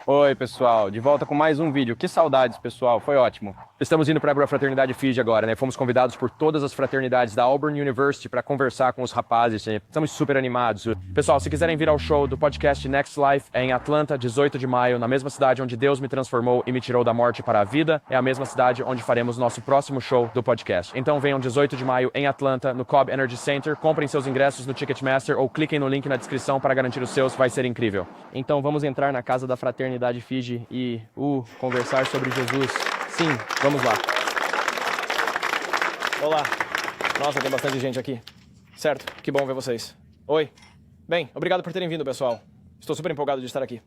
Oi, pessoal, de volta com mais um vídeo. Que saudades, pessoal, foi ótimo. Estamos indo para a Fraternidade Fiji agora, né? Fomos convidados por todas as fraternidades da Auburn University para conversar com os rapazes. Estamos super animados. Pessoal, se quiserem vir ao show do podcast Next Life, é em Atlanta, 18 de maio, na mesma cidade onde Deus me transformou e me tirou da morte para a vida. É a mesma cidade onde faremos nosso próximo show do podcast. Então venham 18 de maio em Atlanta, no Cobb Energy Center. Comprem seus ingressos no Ticketmaster ou cliquem no link na descrição para garantir os seus, vai ser incrível. Então vamos entrar na casa da Fraternidade Fiji e conversar sobre Jesus. Sim, vamos lá. Olá. Nossa, tem bastante gente aqui. Certo, que bom ver vocês. Oi. Bem, obrigado por terem vindo, pessoal. Estou super empolgado de estar aqui.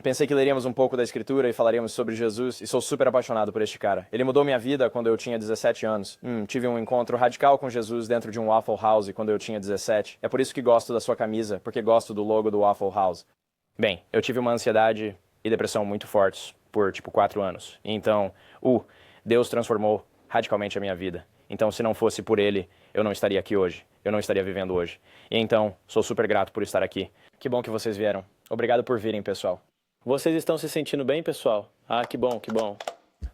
Pensei que leríamos um pouco da escritura e falaríamos sobre Jesus e sou super apaixonado por este cara. Ele mudou minha vida quando eu tinha 17 anos. Tive um encontro radical com Jesus dentro de um Waffle House quando eu tinha 17. É por isso que gosto da sua camisa, porque gosto do logo do Waffle House. Bem, eu tive uma ansiedade e depressão muito fortes por, 4 anos. Então, Deus transformou radicalmente a minha vida. Então, se não fosse por Ele, eu não estaria aqui hoje. Eu não estaria vivendo hoje. E então, sou super grato por estar aqui. Que bom que vocês vieram. Obrigado por virem, pessoal. Vocês estão se sentindo bem, pessoal? Ah, que bom, que bom.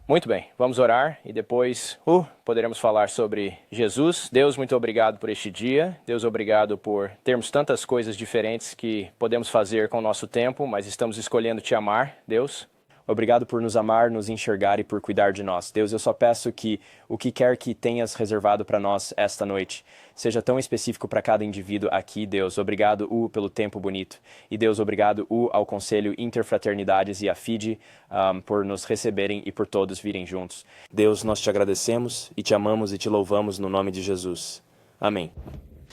Muito bem, vamos orar e depois poderemos falar sobre Jesus. Deus, muito obrigado por este dia. Deus, obrigado por termos tantas coisas diferentes que podemos fazer com o nosso tempo, mas estamos escolhendo te amar, Deus. Obrigado por nos amar, nos enxergar e por cuidar de nós. Deus, eu só peço que o que quer que tenhas reservado para nós esta noite seja tão específico para cada indivíduo aqui, Deus. Obrigado, pelo tempo bonito. E Deus, obrigado, ao Conselho Interfraternidades e a FIDE por nos receberem e por todos virem juntos. Deus, nós te agradecemos e te amamos e te louvamos no nome de Jesus. Amém.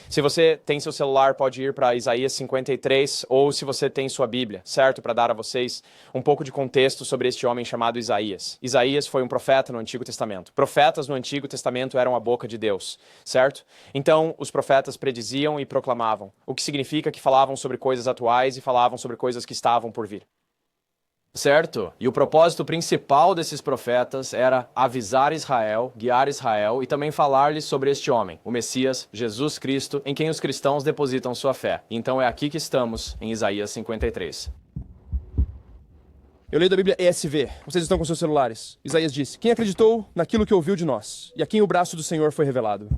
Se você tem seu celular, pode ir para Isaías 53, ou se você tem sua Bíblia, certo? Para dar a vocês um pouco de contexto sobre este homem chamado Isaías. Isaías foi um profeta no Antigo Testamento. Profetas no Antigo Testamento eram a boca de Deus, certo? Então, os profetas prediziam e proclamavam, o que significa que falavam sobre coisas atuais e falavam sobre coisas que estavam por vir. Certo? E o propósito principal desses profetas era avisar Israel, guiar Israel e também falar-lhes sobre este homem, o Messias, Jesus Cristo, em quem os cristãos depositam sua fé. Então é aqui que estamos, em Isaías 53. Eu leio da Bíblia ESV. Vocês estão com seus celulares. Isaías disse: quem acreditou naquilo que ouviu de nós, e a quem o braço do Senhor foi revelado?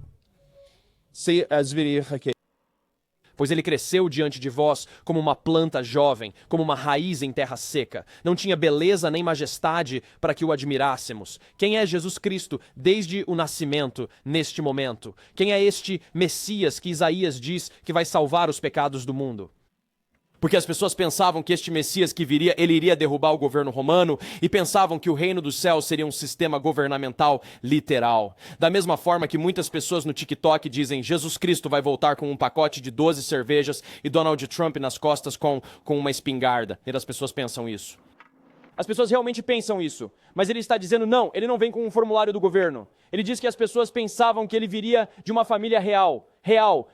Pois ele cresceu diante de vós como uma planta jovem, como uma raiz em terra seca. Não tinha beleza nem majestade para que o admirássemos. Quem é Jesus Cristo desde o nascimento, neste momento? Quem é este Messias que Isaías diz que vai salvar os pecados do mundo? Porque as pessoas pensavam que este Messias que viria, ele iria derrubar o governo romano e pensavam que o reino dos céus seria um sistema governamental literal. Da mesma forma que muitas pessoas no TikTok dizem Jesus Cristo vai voltar com um pacote de 12 cervejas e Donald Trump nas costas com uma espingarda. E as pessoas pensam isso. As pessoas realmente pensam isso, mas ele está dizendo não, ele não vem com um formulário do governo. Ele diz que as pessoas pensavam que ele viria de uma família real,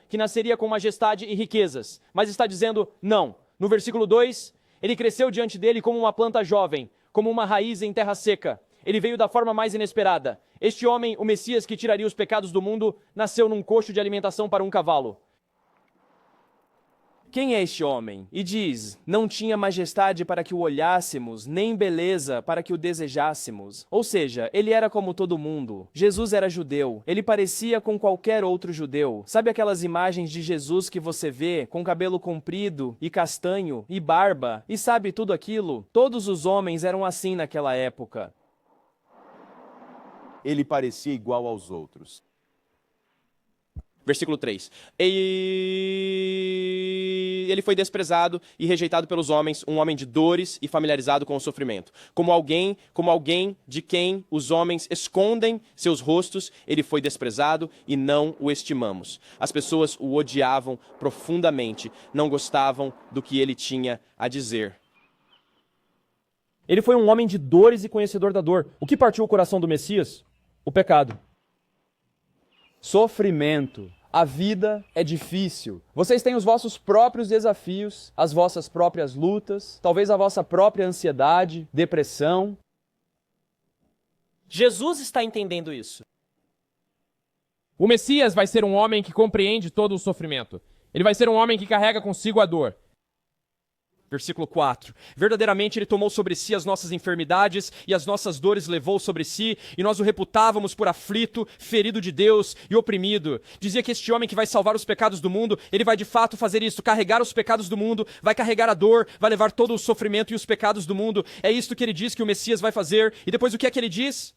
que nasceria com majestade e riquezas, mas está dizendo não. No versículo 2, ele cresceu diante dele como uma planta jovem, como uma raiz em terra seca. Ele veio da forma mais inesperada. Este homem, o Messias que tiraria os pecados do mundo, nasceu num coxo de alimentação para um cavalo. Quem é este homem? E diz, não tinha majestade para que o olhássemos, nem beleza para que o desejássemos. Ou seja, ele era como todo mundo. Jesus era judeu. Ele parecia com qualquer outro judeu. Sabe aquelas imagens de Jesus que você vê, com cabelo comprido e castanho e barba? E sabe tudo aquilo? Todos os homens eram assim naquela época. Ele parecia igual aos outros. Versículo 3. E ele foi desprezado e rejeitado pelos homens, um homem de dores e familiarizado com o sofrimento. Como alguém de quem os homens escondem seus rostos, ele foi desprezado e não o estimamos. As pessoas o odiavam profundamente, não gostavam do que ele tinha a dizer. Ele foi um homem de dores e conhecedor da dor. O que partiu o coração do Messias? O pecado. Sofrimento. A vida é difícil. Vocês têm os vossos próprios desafios, as vossas próprias lutas, talvez a vossa própria ansiedade, depressão. Jesus está entendendo isso. O Messias vai ser um homem que compreende todo o sofrimento. Ele vai ser um homem que carrega consigo a dor. Versículo 4. Verdadeiramente ele tomou sobre si as nossas enfermidades e as nossas dores levou sobre si, e nós o reputávamos por aflito, ferido de Deus e oprimido. Dizia que este homem que vai salvar os pecados do mundo, ele vai de fato fazer isso, carregar os pecados do mundo, vai carregar a dor, vai levar todo o sofrimento e os pecados do mundo. É isto que ele diz que o Messias vai fazer. E depois o que é que ele diz?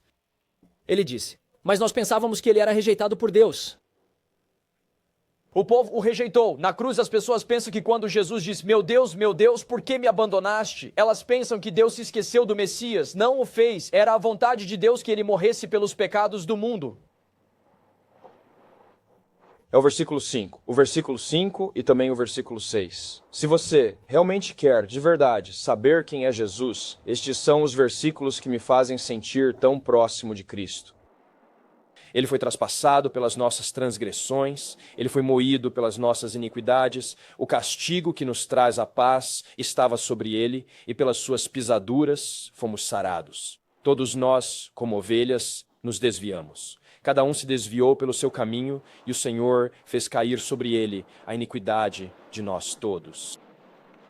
Ele disse: mas nós pensávamos que ele era rejeitado por Deus. O povo o rejeitou. Na cruz as pessoas pensam que quando Jesus diz, meu Deus, por que me abandonaste? Elas pensam que Deus se esqueceu do Messias. Não o fez. Era a vontade de Deus que ele morresse pelos pecados do mundo. É o versículo 5. O versículo 5 e também o versículo 6. Se você realmente quer, de verdade, saber quem é Jesus, estes são os versículos que me fazem sentir tão próximo de Cristo. Ele foi traspassado pelas nossas transgressões, ele foi moído pelas nossas iniquidades, o castigo que nos traz a paz estava sobre ele, e pelas suas pisaduras fomos sarados. Todos nós, como ovelhas, nos desviamos. Cada um se desviou pelo seu caminho, e o Senhor fez cair sobre ele a iniquidade de nós todos.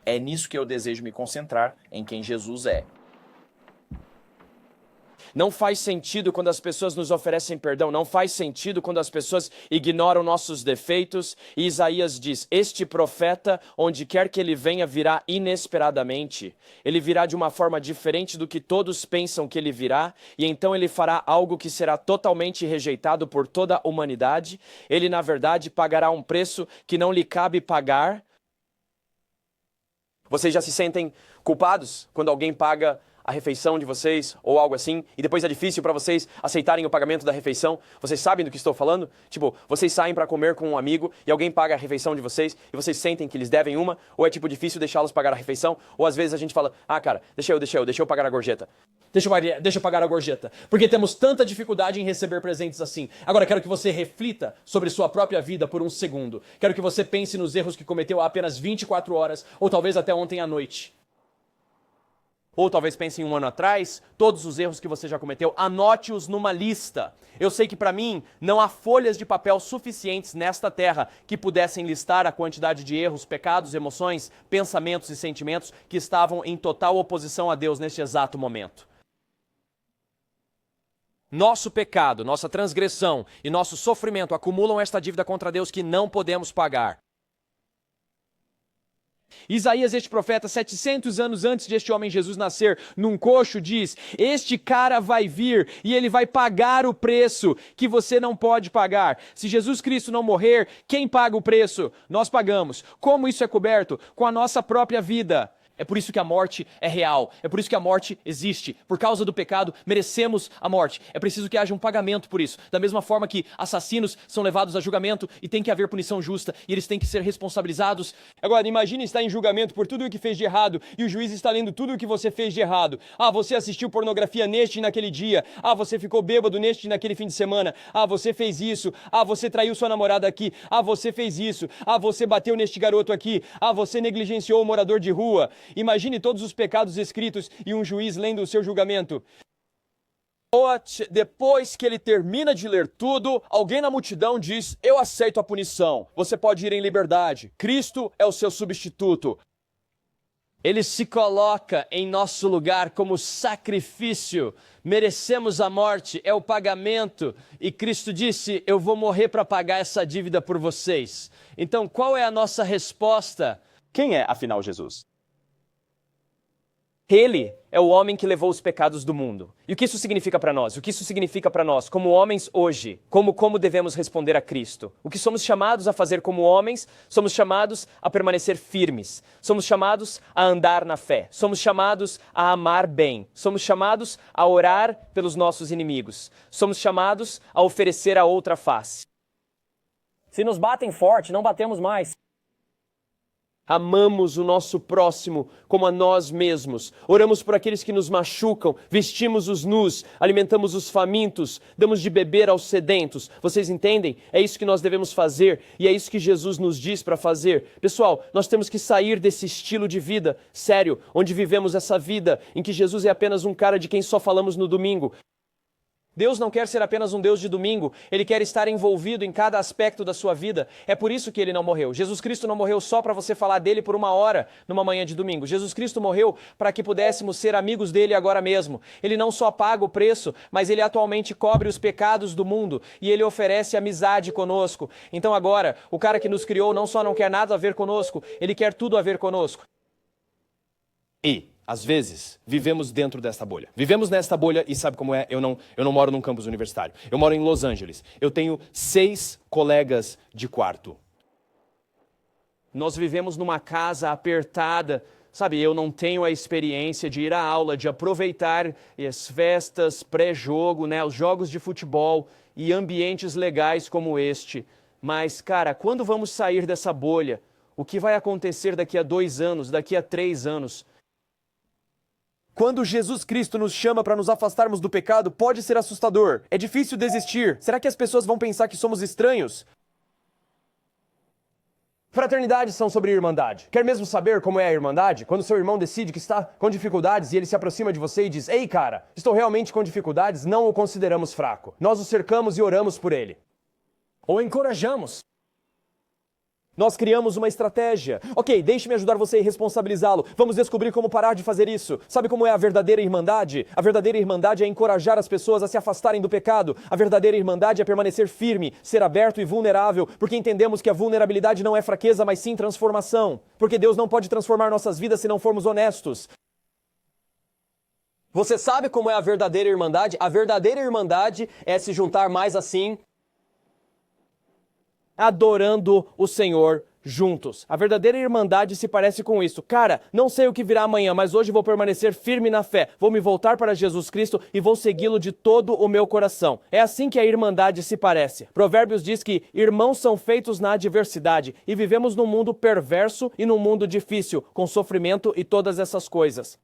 É nisso que eu desejo me concentrar, em quem Jesus é. Não faz sentido quando as pessoas nos oferecem perdão, não faz sentido quando as pessoas ignoram nossos defeitos. E Isaías diz, este profeta, onde quer que ele venha, virá inesperadamente. Ele virá de uma forma diferente do que todos pensam que ele virá, e então ele fará algo que será totalmente rejeitado por toda a humanidade. Ele, na verdade, pagará um preço que não lhe cabe pagar. Vocês já se sentem culpados quando alguém paga a refeição de vocês, ou algo assim, e depois é difícil para vocês aceitarem o pagamento da refeição? Vocês sabem do que estou falando? Tipo, vocês saem para comer com um amigo e alguém paga a refeição de vocês e vocês sentem que eles devem uma, ou é tipo difícil deixá-los pagar a refeição, ou às vezes a gente fala, ah cara, deixa eu pagar a gorjeta. Deixa eu pagar a gorjeta, porque temos tanta dificuldade em receber presentes assim. Agora quero que você reflita sobre sua própria vida por um segundo. Quero que você pense nos erros que cometeu há apenas 24 horas, ou talvez até ontem à noite. Ou talvez pense em um ano atrás, todos os erros que você já cometeu, anote-os numa lista. Eu sei que para mim não há folhas de papel suficientes nesta terra que pudessem listar a quantidade de erros, pecados, emoções, pensamentos e sentimentos que estavam em total oposição a Deus neste exato momento. Nosso pecado, nossa transgressão e nosso sofrimento acumulam esta dívida contra Deus que não podemos pagar. Isaías, este profeta, 700 anos antes de este homem Jesus nascer, num coxo diz, este cara vai vir e ele vai pagar o preço que você não pode pagar. Se Jesus Cristo não morrer, quem paga o preço? Nós pagamos. Como isso é coberto? Com a nossa própria vida. É por isso que a morte é real, é por isso que a morte existe. Por causa do pecado, merecemos a morte. É preciso que haja um pagamento por isso. Da mesma forma que assassinos são levados a julgamento e tem que haver punição justa e eles têm que ser responsabilizados. Agora, imagine estar em julgamento por tudo o que fez de errado e o juiz está lendo tudo o que você fez de errado. Ah, você assistiu pornografia neste e naquele dia. Ah, você ficou bêbado neste e naquele fim de semana. Ah, você fez isso. Ah, você traiu sua namorada aqui. Ah, você fez isso. Ah, você bateu neste garoto aqui. Ah, você negligenciou o morador de rua. Imagine todos os pecados escritos e um juiz lendo o seu julgamento. Depois que ele termina de ler tudo, alguém na multidão diz, eu aceito a punição. Você pode ir em liberdade. Cristo é o seu substituto. Ele se coloca em nosso lugar como sacrifício. Merecemos a morte, é o pagamento. E Cristo disse, eu vou morrer para pagar essa dívida por vocês. Então, qual é a nossa resposta? Quem é, afinal, Jesus? Ele é o homem que levou os pecados do mundo. E o que isso significa para nós? O que isso significa para nós, como homens hoje? Como devemos responder a Cristo? O que somos chamados a fazer como homens? Somos chamados a permanecer firmes. Somos chamados a andar na fé. Somos chamados a amar bem. Somos chamados a orar pelos nossos inimigos. Somos chamados a oferecer a outra face. Se nos batem forte, não batemos mais. Amamos o nosso próximo como a nós mesmos. Oramos por aqueles que nos machucam, vestimos os nus, alimentamos os famintos, damos de beber aos sedentos. Vocês entendem? É isso que nós devemos fazer e é isso que Jesus nos diz para fazer. Pessoal, nós temos que sair desse estilo de vida, sério, onde vivemos essa vida em que Jesus é apenas um cara de quem só falamos no domingo. Deus não quer ser apenas um Deus de domingo, Ele quer estar envolvido em cada aspecto da sua vida. É por isso que Ele não morreu. Jesus Cristo não morreu só para você falar dele por 1 hora numa manhã de domingo. Jesus Cristo morreu para que pudéssemos ser amigos dele agora mesmo. Ele não só paga o preço, mas Ele atualmente cobre os pecados do mundo e Ele oferece amizade conosco. Então agora, o cara que nos criou não só não quer nada a ver conosco, Ele quer tudo a ver conosco. E, às vezes, vivemos dentro desta bolha. Vivemos nesta bolha e sabe como é? Eu não moro num campus universitário. Eu moro em Los Angeles. Eu tenho 6 colegas de quarto. Nós vivemos numa casa apertada. Sabe, eu não tenho a experiência de ir à aula, de aproveitar as festas pré-jogo, né, os jogos de futebol e ambientes legais como este. Mas, cara, quando vamos sair dessa bolha? O que vai acontecer daqui a 2 anos, daqui a 3 anos? Quando Jesus Cristo nos chama para nos afastarmos do pecado, pode ser assustador. É difícil desistir. Será que as pessoas vão pensar que somos estranhos? Fraternidades são sobre irmandade. Quer mesmo saber como é a irmandade? Quando seu irmão decide que está com dificuldades e ele se aproxima de você e diz: "Ei, cara, estou realmente com dificuldades", não o consideramos fraco. Nós o cercamos e oramos por ele. Ou encorajamos. Nós criamos uma estratégia. Ok, deixe-me ajudar você e responsabilizá-lo. Vamos descobrir como parar de fazer isso. Sabe como é a verdadeira irmandade? A verdadeira irmandade é encorajar as pessoas a se afastarem do pecado. A verdadeira irmandade é permanecer firme, ser aberto e vulnerável, porque entendemos que a vulnerabilidade não é fraqueza, mas sim transformação. Porque Deus não pode transformar nossas vidas se não formos honestos. Você sabe como é a verdadeira irmandade? A verdadeira irmandade é se juntar mais assim, adorando o Senhor juntos. A verdadeira irmandade se parece com isso. Cara, não sei o que virá amanhã, mas hoje vou permanecer firme na fé. Vou me voltar para Jesus Cristo e vou segui-lo de todo o meu coração. É assim que a irmandade se parece. Provérbios diz que irmãos são feitos na adversidade e vivemos num mundo perverso e num mundo difícil, com sofrimento e todas essas coisas.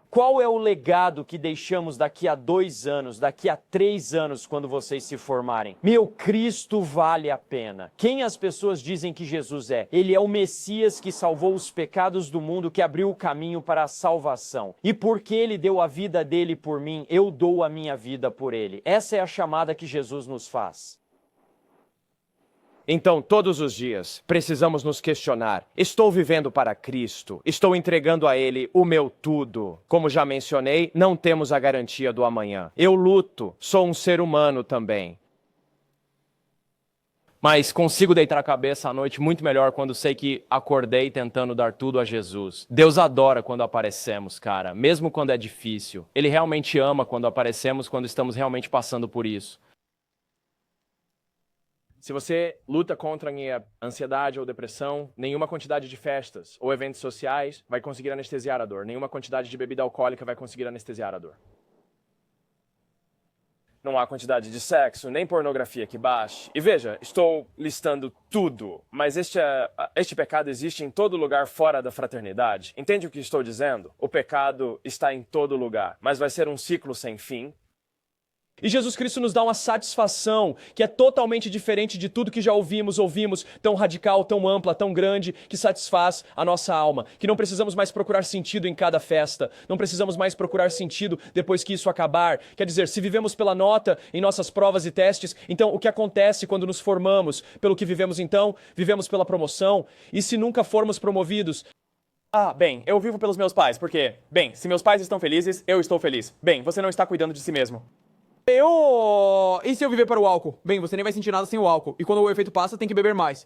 Qual é o legado que deixamos daqui a 2 anos, daqui a 3 anos, quando vocês se formarem? Meu, Cristo vale a pena. Quem as pessoas dizem que Jesus é? Ele é o Messias que salvou os pecados do mundo, que abriu o caminho para a salvação. E porque ele deu a vida dele por mim, eu dou a minha vida por ele. Essa é a chamada que Jesus nos faz. Então, todos os dias, precisamos nos questionar: estou vivendo para Cristo? Estou entregando a Ele o meu tudo? Como já mencionei, não temos a garantia do amanhã. Eu luto, sou um ser humano também. Mas consigo deitar a cabeça à noite muito melhor quando sei que acordei tentando dar tudo a Jesus. Deus adora quando aparecemos, cara, mesmo quando é difícil. Ele realmente ama quando aparecemos, quando estamos realmente passando por isso. Se você luta contra a ansiedade ou depressão, nenhuma quantidade de festas ou eventos sociais vai conseguir anestesiar a dor. Nenhuma quantidade de bebida alcoólica vai conseguir anestesiar a dor. Não há quantidade de sexo, nem pornografia que baixe. E veja, estou listando tudo, mas este pecado existe em todo lugar fora da fraternidade. Entende o que estou dizendo? O pecado está em todo lugar, mas vai ser um ciclo sem fim. E Jesus Cristo nos dá uma satisfação que é totalmente diferente de tudo que já ouvimos, tão radical, tão ampla, tão grande, que satisfaz a nossa alma. Que não precisamos mais procurar sentido em cada festa, não precisamos mais procurar sentido depois que isso acabar. Quer dizer, se vivemos pela nota em nossas provas e testes, então o que acontece quando nos formamos? Pelo que vivemos então? Vivemos pela promoção? E se nunca formos promovidos? Ah, bem, eu vivo pelos meus pais, porque, bem, se meus pais estão felizes, eu estou feliz. Bem, você não está cuidando de si mesmo. E se eu viver para o álcool? Bem, você nem vai sentir nada sem o álcool. E quando o efeito passa, tem que beber mais.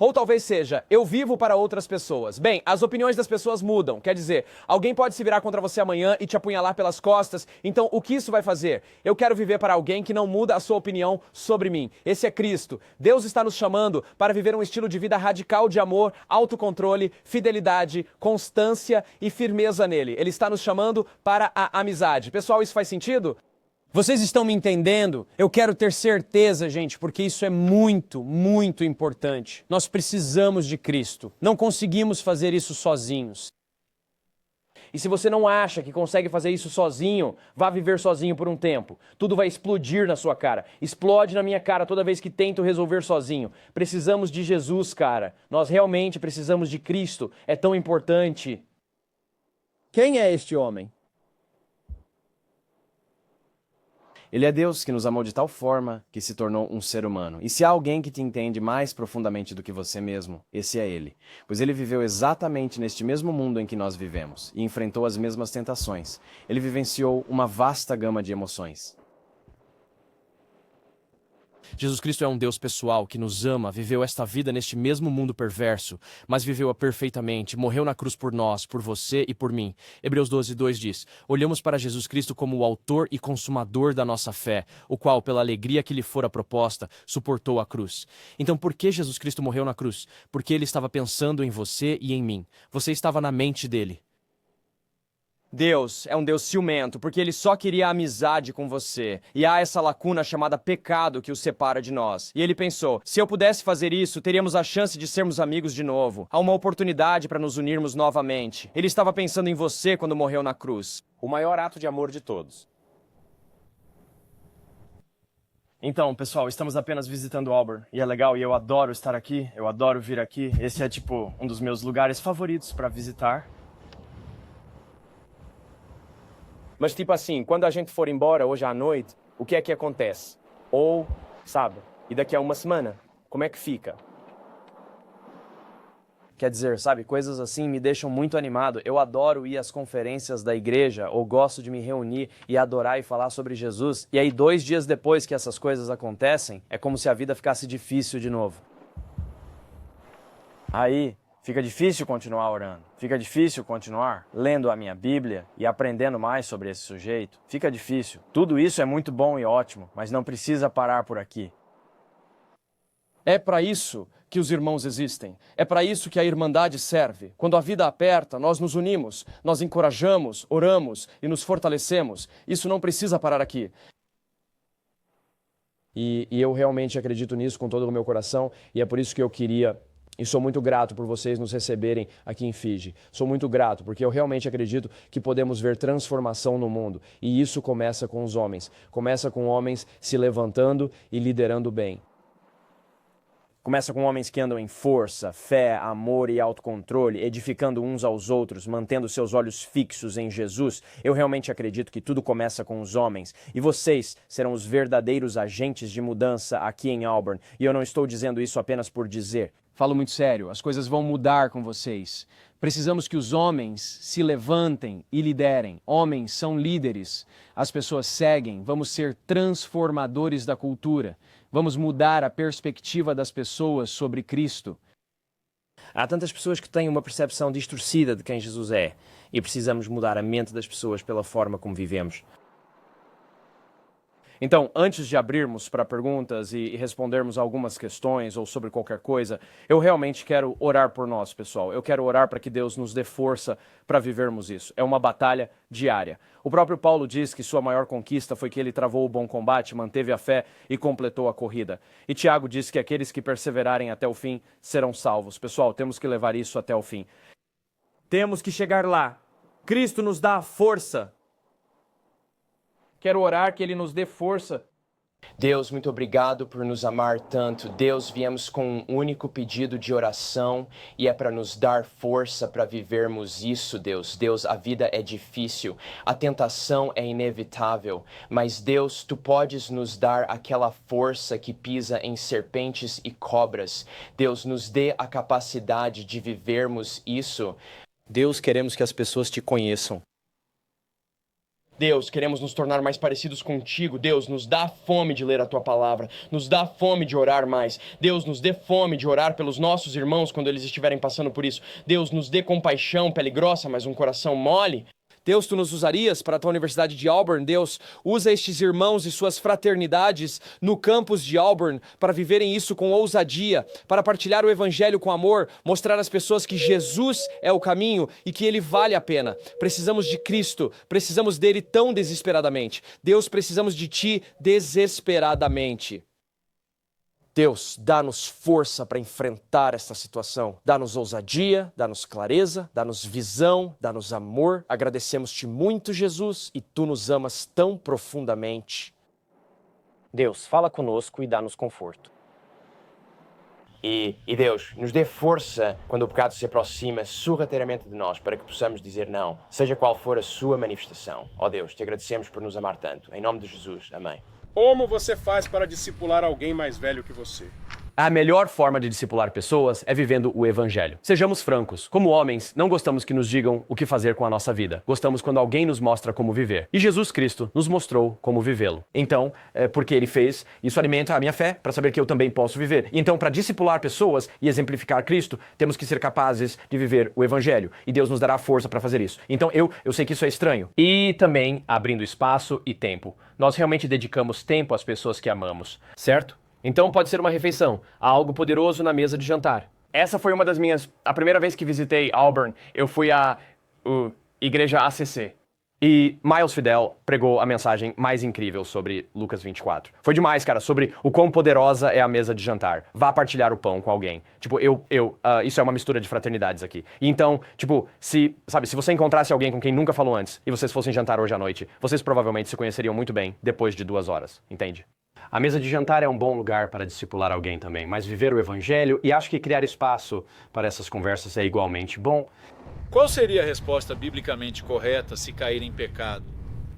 Ou talvez seja, eu vivo para outras pessoas. Bem, as opiniões das pessoas mudam. Quer dizer, alguém pode se virar contra você amanhã e te apunhalar pelas costas. Então, o que isso vai fazer? Eu quero viver para alguém que não muda a sua opinião sobre mim. Esse é Cristo. Deus está nos chamando para viver um estilo de vida radical de amor, autocontrole, fidelidade, constância e firmeza nele. Ele está nos chamando para a amizade. Pessoal, isso faz sentido? Vocês estão me entendendo? Eu quero ter certeza, gente, porque isso é muito, muito importante. Nós precisamos de Cristo. Não conseguimos fazer isso sozinhos. E se você não acha que consegue fazer isso sozinho, vá viver sozinho por um tempo. Tudo vai explodir na sua cara. Explode na minha cara toda vez que tento resolver sozinho. Precisamos de Jesus, cara. Nós realmente precisamos de Cristo. É tão importante. Quem é este homem? Ele é Deus que nos amou de tal forma que se tornou um ser humano. E se há alguém que te entende mais profundamente do que você mesmo, esse é ele. Pois ele viveu exatamente neste mesmo mundo em que nós vivemos e enfrentou as mesmas tentações. Ele vivenciou uma vasta gama de emoções. Jesus Cristo é um Deus pessoal que nos ama, viveu esta vida neste mesmo mundo perverso, mas viveu-a perfeitamente, morreu na cruz por nós, por você e por mim. Hebreus 12:2 diz: olhamos para Jesus Cristo como o autor e consumador da nossa fé, o qual, pela alegria que lhe fora proposta, suportou a cruz. Então, por que Jesus Cristo morreu na cruz? Porque ele estava pensando em você e em mim. Você estava na mente dele. Deus é um Deus ciumento, porque ele só queria amizade com você. E há essa lacuna chamada pecado que o separa de nós. E ele pensou, se eu pudesse fazer isso, teríamos a chance de sermos amigos de novo. Há uma oportunidade para nos unirmos novamente. Ele estava pensando em você quando morreu na cruz. O maior ato de amor de todos. Então, pessoal, estamos apenas visitando Auburn. E é legal, e eu adoro estar aqui, eu adoro vir aqui. Esse é, tipo, um dos meus lugares favoritos para visitar. Mas tipo assim, quando a gente for embora hoje à noite, o que é que acontece? Ou, sabe, e daqui a uma semana, como é que fica? Quer dizer, sabe, coisas assim me deixam muito animado. Eu adoro ir às conferências da igreja, ou gosto de me reunir e adorar e falar sobre Jesus. E aí 2 dias depois que essas coisas acontecem, é como se a vida ficasse difícil de novo. Aí fica difícil continuar orando, fica difícil continuar lendo a minha Bíblia e aprendendo mais sobre esse sujeito. Fica difícil. Tudo isso é muito bom e ótimo, mas não precisa parar por aqui. É para isso que os irmãos existem. É para isso que a Irmandade serve. Quando a vida aperta, nós nos unimos, nós encorajamos, oramos e nos fortalecemos. Isso não precisa parar aqui. E eu realmente acredito nisso com todo o meu coração, e é por isso que eu queria... E sou muito grato por vocês nos receberem aqui em Fiji. Sou muito grato, porque eu realmente acredito que podemos ver transformação no mundo. E isso começa com os homens. Começa com homens se levantando e liderando bem. Começa com homens que andam em força, fé, amor e autocontrole, edificando uns aos outros, mantendo seus olhos fixos em Jesus. Eu realmente acredito que tudo começa com os homens. E vocês serão os verdadeiros agentes de mudança aqui em Auburn. E eu não estou dizendo isso apenas por dizer. Falo muito sério, as coisas vão mudar com vocês. Precisamos que os homens se levantem e liderem. Homens são líderes. As pessoas seguem. Vamos ser transformadores da cultura. Vamos mudar a perspectiva das pessoas sobre Cristo. Há tantas pessoas que têm uma percepção distorcida de quem Jesus é. E precisamos mudar a mente das pessoas pela forma como vivemos. Então, antes de abrirmos para perguntas e respondermos algumas questões ou sobre qualquer coisa, eu realmente quero orar por nós, pessoal. Eu quero orar para que Deus nos dê força para vivermos isso. É uma batalha diária. O próprio Paulo diz que sua maior conquista foi que ele travou o bom combate, manteve a fé e completou a corrida. E Tiago diz que aqueles que perseverarem até o fim serão salvos. Pessoal, temos que levar isso até o fim. Temos que chegar lá. Cristo nos dá a força. Quero orar que ele nos dê força. Deus, muito obrigado por nos amar tanto. Deus, viemos com um único pedido de oração e é para nos dar força para vivermos isso, Deus. Deus, a vida é difícil, a tentação é inevitável, mas Deus, Tu podes nos dar aquela força que pisa em serpentes e cobras. Deus, nos dê a capacidade de vivermos isso. Deus, queremos que as pessoas Te conheçam. Deus, queremos nos tornar mais parecidos contigo. Deus, nos dá fome de ler a Tua palavra. Nos dá fome de orar mais. Deus, nos dê fome de orar pelos nossos irmãos quando eles estiverem passando por isso. Deus, nos dê compaixão, pele grossa, mas um coração mole. Deus, Tu nos usarias para a Tua Universidade de Auburn. Deus, usa estes irmãos e suas fraternidades no campus de Auburn para viverem isso com ousadia, para partilhar o Evangelho com amor, mostrar às pessoas que Jesus é o caminho e que Ele vale a pena. Precisamos de Cristo, precisamos dele tão desesperadamente. Deus, precisamos de Ti desesperadamente. Deus, dá-nos força para enfrentar esta situação. Dá-nos ousadia, dá-nos clareza, dá-nos visão, dá-nos amor. Agradecemos-Te muito, Jesus, e Tu nos amas tão profundamente. Deus, fala conosco e dá-nos conforto. E Deus, nos dê força quando o pecado se aproxima sorrateiramente de nós, para que possamos dizer não, seja qual for a sua manifestação. Ó Deus, te agradecemos por nos amar tanto. Em nome de Jesus, amém. Como você faz para discipular alguém mais velho que você? A melhor forma de discipular pessoas é vivendo o evangelho. Sejamos francos, como homens, não gostamos que nos digam o que fazer com a nossa vida. Gostamos quando alguém nos mostra como viver. E Jesus Cristo nos mostrou como vivê-lo. Então, porque ele fez, isso alimenta a minha fé para saber que eu também posso viver. Então, para discipular pessoas e exemplificar Cristo, temos que ser capazes de viver o evangelho. E Deus nos dará força para fazer isso. Então, eu sei que isso é estranho. E também abrindo espaço e tempo. Nós realmente dedicamos tempo às pessoas que amamos, certo? Então pode ser uma refeição, algo poderoso na mesa de jantar. Essa foi uma das minhas... A primeira vez que visitei Auburn, eu fui à igreja ACC. E Miles Fidel pregou a mensagem mais incrível sobre Lucas 24. Foi demais, cara, sobre o quão poderosa é a mesa de jantar. Vá partilhar o pão com alguém. Tipo, isso é uma mistura de fraternidades aqui. E então, tipo, se você encontrasse alguém com quem nunca falou antes e vocês fossem jantar hoje à noite, vocês provavelmente se conheceriam muito bem depois de 2 horas, entende? A mesa de jantar é um bom lugar para discipular alguém também, mas viver o evangelho e acho que criar espaço para essas conversas é igualmente bom. Qual seria a resposta biblicamente correta se cair em pecado?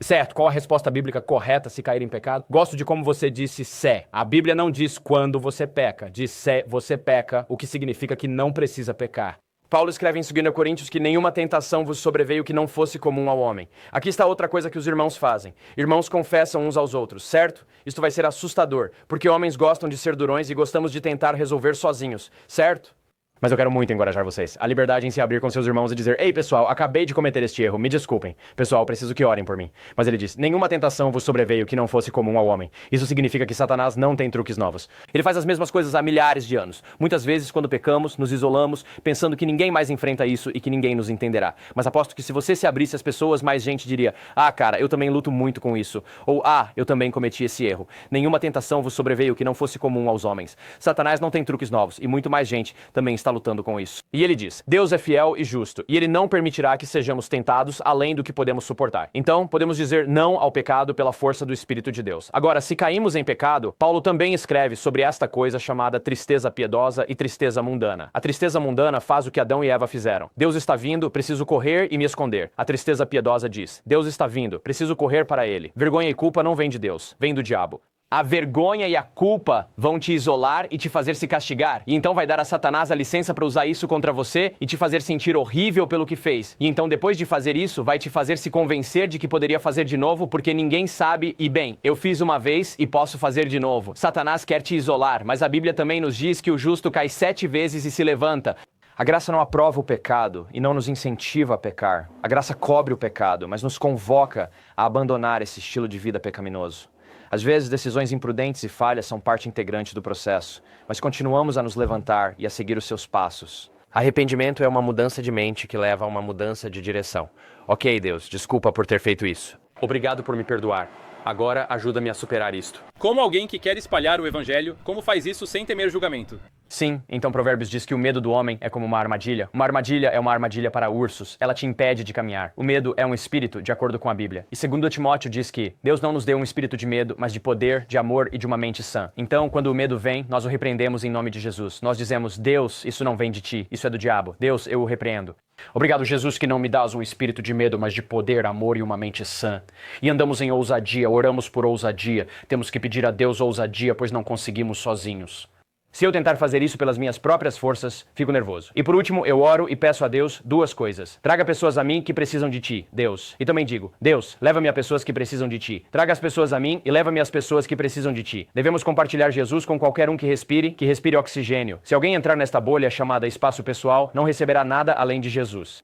Certo, qual a resposta bíblica correta se cair em pecado? Gosto de como você disse sé. A Bíblia não diz quando você peca, diz sé você peca, o que significa que não precisa pecar. Paulo escreve em 2 Coríntios que nenhuma tentação vos sobreveio que não fosse comum ao homem. Aqui está outra coisa que os irmãos fazem. Irmãos confessam uns aos outros, certo? Isto vai ser assustador, porque homens gostam de ser durões e gostamos de tentar resolver sozinhos, certo? Mas eu quero muito encorajar vocês. A liberdade em se abrir com seus irmãos e dizer: ei, pessoal, acabei de cometer este erro, me desculpem. Pessoal, preciso que orem por mim. Mas ele diz: nenhuma tentação vos sobreveio que não fosse comum ao homem. Isso significa que Satanás não tem truques novos. Ele faz as mesmas coisas há milhares de anos. Muitas vezes, quando pecamos, nos isolamos, pensando que ninguém mais enfrenta isso e que ninguém nos entenderá. Mas aposto que se você se abrisse às pessoas, mais gente diria: ah, cara, eu também luto muito com isso. Ou, ah, eu também cometi esse erro. Nenhuma tentação vos sobreveio que não fosse comum aos homens. Satanás não tem truques novos e muito mais gente também está lutando com isso. E ele diz: Deus é fiel e justo, e ele não permitirá que sejamos tentados além do que podemos suportar. Então, podemos dizer não ao pecado pela força do Espírito de Deus. Agora, se caímos em pecado, Paulo também escreve sobre esta coisa chamada tristeza piedosa e tristeza mundana. A tristeza mundana faz o que Adão e Eva fizeram. Deus está vindo, preciso correr e me esconder. A tristeza piedosa diz: Deus está vindo, preciso correr para ele. Vergonha e culpa não vêm de Deus, vem do diabo. A vergonha e a culpa vão te isolar e te fazer se castigar. E então vai dar a Satanás a licença para usar isso contra você e te fazer sentir horrível pelo que fez. E então depois de fazer isso, vai te fazer se convencer de que poderia fazer de novo porque ninguém sabe e bem, eu fiz uma vez e posso fazer de novo. Satanás quer te isolar, mas a Bíblia também nos diz que o justo cai 7 vezes e se levanta. A graça não aprova o pecado e não nos incentiva a pecar. A graça cobre o pecado, mas nos convoca a abandonar esse estilo de vida pecaminoso. Às vezes, decisões imprudentes e falhas são parte integrante do processo, mas continuamos a nos levantar e a seguir os seus passos. Arrependimento é uma mudança de mente que leva a uma mudança de direção. Ok, Deus, desculpa por ter feito isso. Obrigado por me perdoar. Agora ajuda-me a superar isto. Como alguém que quer espalhar o evangelho, como faz isso sem temer julgamento? Sim, então Provérbios diz que o medo do homem é como uma armadilha. Uma armadilha é uma armadilha para ursos. Ela te impede de caminhar. O medo é um espírito, de acordo com a Bíblia. E 2 Timóteo diz que Deus não nos deu um espírito de medo, mas de poder, de amor e de uma mente sã. Então, quando o medo vem, nós o repreendemos em nome de Jesus. Nós dizemos: Deus, isso não vem de ti, isso é do diabo. Deus, eu o repreendo. Obrigado, Jesus, que não me dás um espírito de medo, mas de poder, amor e uma mente sã. E andamos em ousadia, oramos por ousadia. Temos que pedir a Deus ousadia, pois não conseguimos sozinhos. Se eu tentar fazer isso pelas minhas próprias forças, fico nervoso. E por último, eu oro e peço a Deus 2 coisas. Traga pessoas a mim que precisam de ti, Deus. E também digo: Deus, leva-me a pessoas que precisam de ti. Traga as pessoas a mim e leva-me as pessoas que precisam de ti. Devemos compartilhar Jesus com qualquer um que respire oxigênio. Se alguém entrar nesta bolha chamada espaço pessoal, não receberá nada além de Jesus.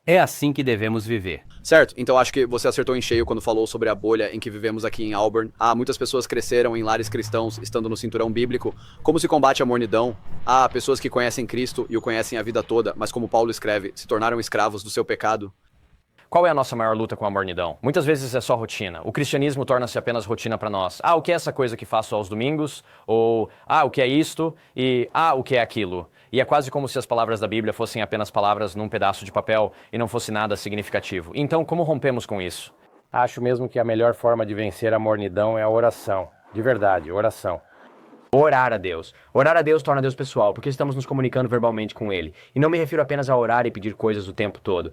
É assim que devemos viver. Certo, então acho que você acertou em cheio quando falou sobre a bolha em que vivemos aqui em Auburn. Muitas pessoas cresceram em lares cristãos, estando no cinturão bíblico. Como se combate a mornidão? Há pessoas que conhecem Cristo e o conhecem a vida toda, mas como Paulo escreve, se tornaram escravos do seu pecado. Qual é a nossa maior luta com a mornidão? Muitas vezes é só rotina. O cristianismo torna-se apenas rotina para nós. O que é essa coisa que faço aos domingos? Ou, o que é isto? E, o que é aquilo? E é quase como se as palavras da Bíblia fossem apenas palavras num pedaço de papel e não fosse nada significativo. Então, como rompemos com isso? Acho mesmo que a melhor forma de vencer a mornidão é a oração. De verdade, oração. Orar a Deus. Orar a Deus torna Deus pessoal, porque estamos nos comunicando verbalmente com Ele. E não me refiro apenas a orar e pedir coisas o tempo todo.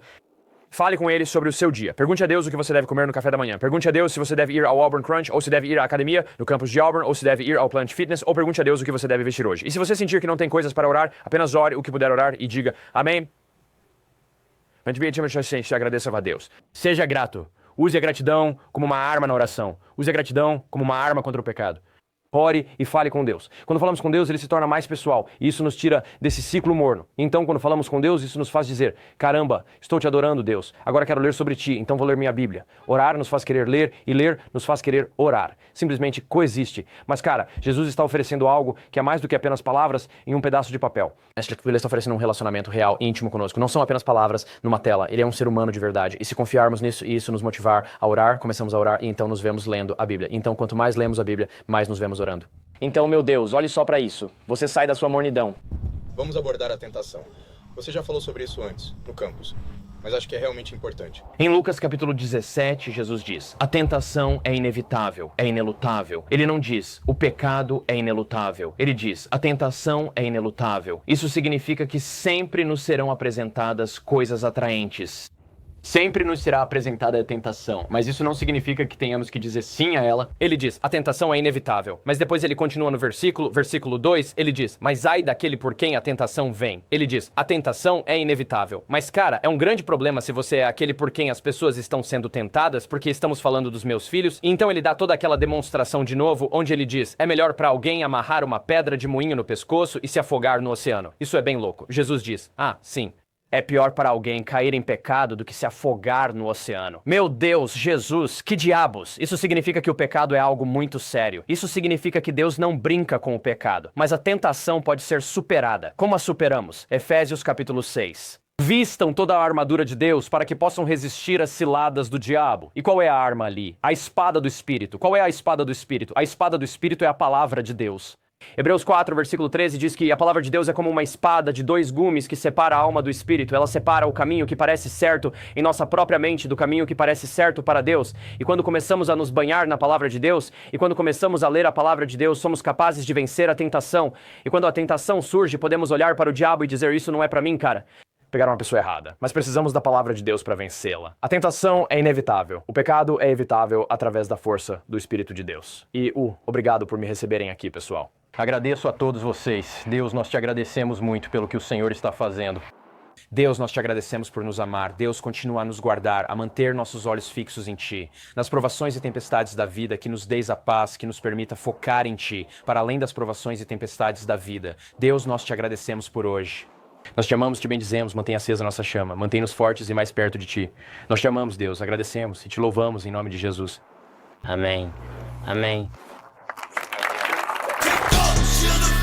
Fale com Ele sobre o seu dia. Pergunte a Deus o que você deve comer no café da manhã. Pergunte a Deus se você deve ir ao Auburn Crunch, ou se deve ir à academia no campus de Auburn, ou se deve ir ao Planet Fitness, ou pergunte a Deus o que você deve vestir hoje. E se você sentir que não tem coisas para orar, apenas ore o que puder orar e diga amém. Agradeça a Deus. Seja grato. Use a gratidão como uma arma na oração. Use a gratidão como uma arma contra o pecado. Ore e fale com Deus. Quando falamos com Deus, ele se torna mais pessoal. E isso nos tira desse ciclo morno. Então, quando falamos com Deus, isso nos faz dizer: caramba, estou te adorando, Deus. Agora quero ler sobre ti, então vou ler minha Bíblia. Orar nos faz querer ler e ler nos faz querer orar. Simplesmente coexiste. Mas, cara, Jesus está oferecendo algo que é mais do que apenas palavras em um pedaço de papel. Ele está oferecendo um relacionamento real e íntimo conosco. Não são apenas palavras numa tela. Ele é um ser humano de verdade. E se confiarmos nisso e isso nos motivar a orar, começamos a orar e então nos vemos lendo a Bíblia. Então, quanto mais lemos a Bíblia, mais nos vemos orando. Então, meu Deus, olhe só para isso. Você sai da sua mornidão. Vamos abordar a tentação. Você já falou sobre isso antes, no campus, mas acho que é realmente importante. Em Lucas capítulo 17, Jesus diz: a tentação é inevitável, é inelutável. Ele não diz: o pecado é inelutável. Ele diz: a tentação é inelutável. Isso significa que sempre nos serão apresentadas coisas atraentes. Sempre nos será apresentada a tentação, mas isso não significa que tenhamos que dizer sim a ela. Ele diz: a tentação é inevitável. Mas depois ele continua no versículo 2, ele diz: mas ai daquele por quem a tentação vem. Ele diz: a tentação é inevitável. Mas, cara, é um grande problema se você é aquele por quem as pessoas estão sendo tentadas, porque estamos falando dos meus filhos. E então ele dá toda aquela demonstração de novo, onde ele diz: é melhor para alguém amarrar uma pedra de moinho no pescoço e se afogar no oceano. Isso é bem louco. Jesus diz: ah, sim. É pior para alguém cair em pecado do que se afogar no oceano. Meu Deus, Jesus, que diabos? Isso significa que o pecado é algo muito sério. Isso significa que Deus não brinca com o pecado. Mas a tentação pode ser superada. Como a superamos? Efésios capítulo 6. Vistam toda a armadura de Deus para que possam resistir às ciladas do diabo. E qual é a arma ali? A espada do Espírito. Qual é a espada do Espírito? A espada do Espírito é a palavra de Deus. Hebreus 4, versículo 13 diz que a palavra de Deus é como uma espada de 2 gumes que separa a alma do espírito. Ela separa o caminho que parece certo em nossa própria mente do caminho que parece certo para Deus. E quando começamos a nos banhar na palavra de Deus, e quando começamos a ler a palavra de Deus, somos capazes de vencer a tentação. E quando a tentação surge, podemos olhar para o diabo e dizer: isso não é para mim, cara. Pegaram uma pessoa errada. Mas precisamos da palavra de Deus para vencê-la. A tentação é inevitável. O pecado é evitável através da força do Espírito de Deus. E obrigado por me receberem aqui, pessoal. Agradeço a todos vocês. Deus, nós te agradecemos muito pelo que o Senhor está fazendo. Deus, nós te agradecemos por nos amar. Deus, continua a nos guardar, a manter nossos olhos fixos em Ti. Nas provações e tempestades da vida, que nos deis a paz, que nos permita focar em Ti, para além das provações e tempestades da vida. Deus, nós te agradecemos por hoje. Nós te amamos, te bendizemos, mantém acesa a nossa chama, mantém-nos fortes e mais perto de Ti. Nós te amamos, Deus, agradecemos e te louvamos em nome de Jesus. Amém. Amém. Should